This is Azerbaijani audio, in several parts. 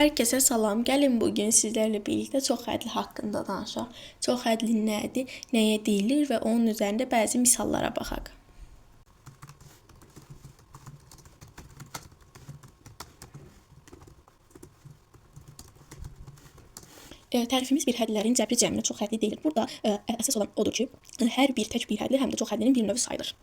Herkese salam. Gəlin bugün sizlərlə birlikdə çoxhədli haqqında danışaq. Çoxhədli nədir, nəyə deyilir və onun üzərində bəzi misallara baxaq. Tərifimiz bir hədlərin cəbri cəminə çoxhədli deyilir. Burada əsas olan odur ki, hər bir tək bir hədli həm də çoxhədlinin bir növü sayılır.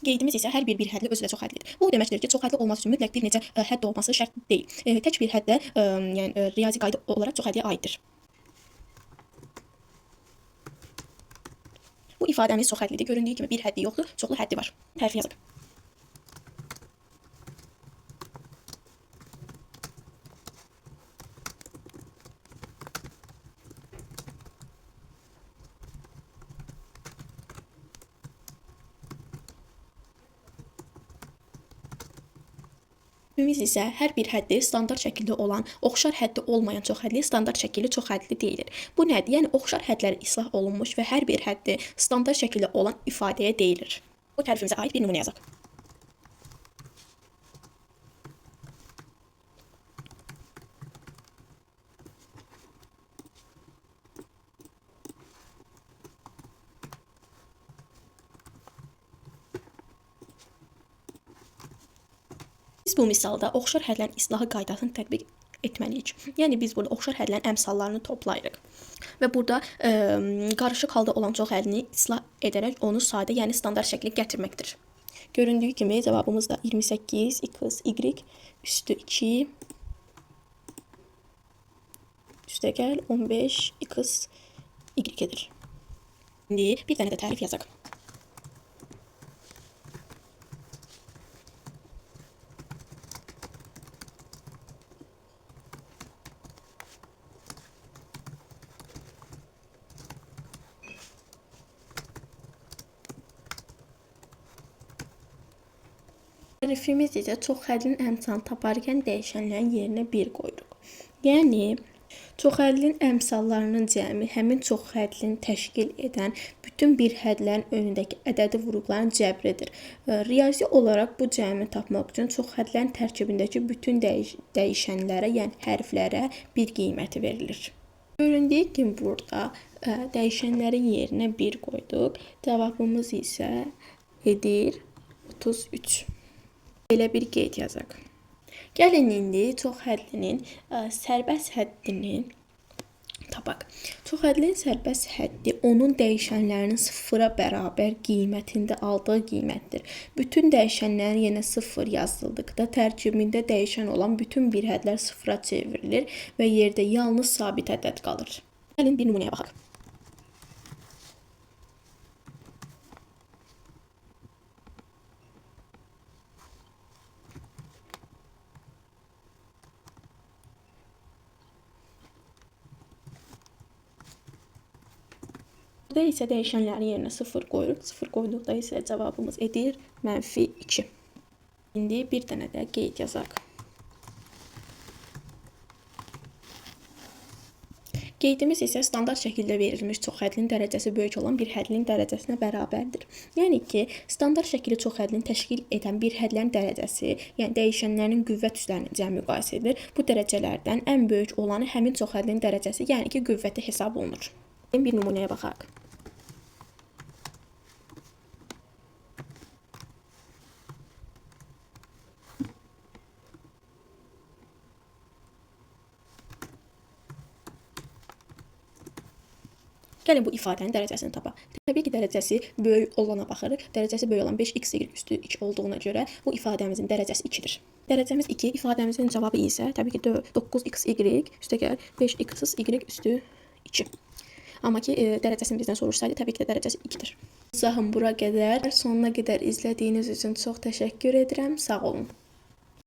Qeydimiz isə hər bir hədli özü də çoxhədlidir. Bu deməkdir ki, çoxhədli olması üçün mütləq bir neçə hədd olması şərt deyil. Tək bir hədd də yəni riyazi qayda olaraq çoxhədliyə aiddir. Bu ifadəmiz çoxhədlidir. Göründüyü kimi bir həddi yoxdur, çoxlu həddi var. Tərifi yazaq. Tərifimiz isə hər bir həddi standart şəkildə olan, oxşar həddi olmayan çoxhədli standart şəkilli çoxhədli deyilir. Bu nədir? Yəni oxşar hədlər islah olunmuş və hər bir həddi standart şəkildə olan ifadəyə deyilir. Bu tərifimizə aid bir nümunə yazaq. Biz bu misalda oxşar hədlərin islahı qaydasını tətbiq etməliyik. Yəni biz burada oxşar hədlərin əmsallarını toplayırıq. Və burada qarışıq halda olan çoxhədlini islah edərək onu sadə, yəni standart şəklə gətirməkdir. Göründüyü kimi cavabımız da 28 x y üstü 2 üstəgəl 15 x y-dir. İndi bir dənə də tərif yazaq. Tərifimiz isə çoxhədlinin əmsalını taparkən dəyişənlərin yerinə 1 qoyuruq. Yəni, çoxhədlinin əmsallarının cəmi həmin çoxhədlini təşkil edən bütün bir hədlərin önündəki ədədi vurğuların cəbridir. Riyazi olaraq bu cəmi tapmaq üçün çoxhədlərin tərkibindəki bütün dəyişənlərə, yəni hərflərə bir qiyməti verilir. Göründüyü kimi burada dəyişənlərin yerinə 1 qoyduq. Cavabımız isə edir 33. Belə bir qeyd yazaq. Gəlin indi çoxhədlinin sərbəst həddini tapaq. Çoxhədlinin sərbəst həddi onun dəyişənlərinin sıfıra bərabər qiymətində aldığı qiymətdir. Bütün dəyişənlərin yenə 0 yazıldıqda tərkibində dəyişən olan bütün bir hədlər sıfıra çevrilir və yerdə yalnız sabit ədəd qalır. Gəlin bir nümunəyə baxaq. Burada isə dəyişənlərin yerinə 0 qoyuruq. 0 qoyduqda isə cavabımız edir -2. İndi bir dənə də qeyd yazaq. Qeydimiz isə standart şəkildə verilmiş çoxhədlinin dərəcəsi böyük olan bir hədlinin dərəcəsinə bərabərdir. Yəni ki, standart şəkilli çoxhədlini təşkil edən bir hədlərin dərəcəsi, yəni dəyişənlərin qüvvət üslərinin cəmi müqayisə edilir. Bu dərəcələrdən ən böyük olanı həmin çoxhədlinin dərəcəsi, yəni ki, qüvvəti hesab olunur. Bir nümunəyə baxaq. Gəlin bu ifadənin dərəcəsini tapaq. Təbii ki, dərəcəsi böyük olana baxırıq. Dərəcəsi böyük olan 5x üstü 2 olduğuna görə bu ifadəmizin dərəcəsi 2-dir. Dərəcəmiz 2, ifadəmizin cavabı isə təbii ki 9xy üstəgəl 5xy üstü 2. Amma ki, dərəcəsini bizdən soruşsaydı, təbii ki də dərəcəsi 2-dir. İzahım bura qədər. Sonuna qədər izlədiyiniz üçün çox təşəkkür edirəm. Sağ olun.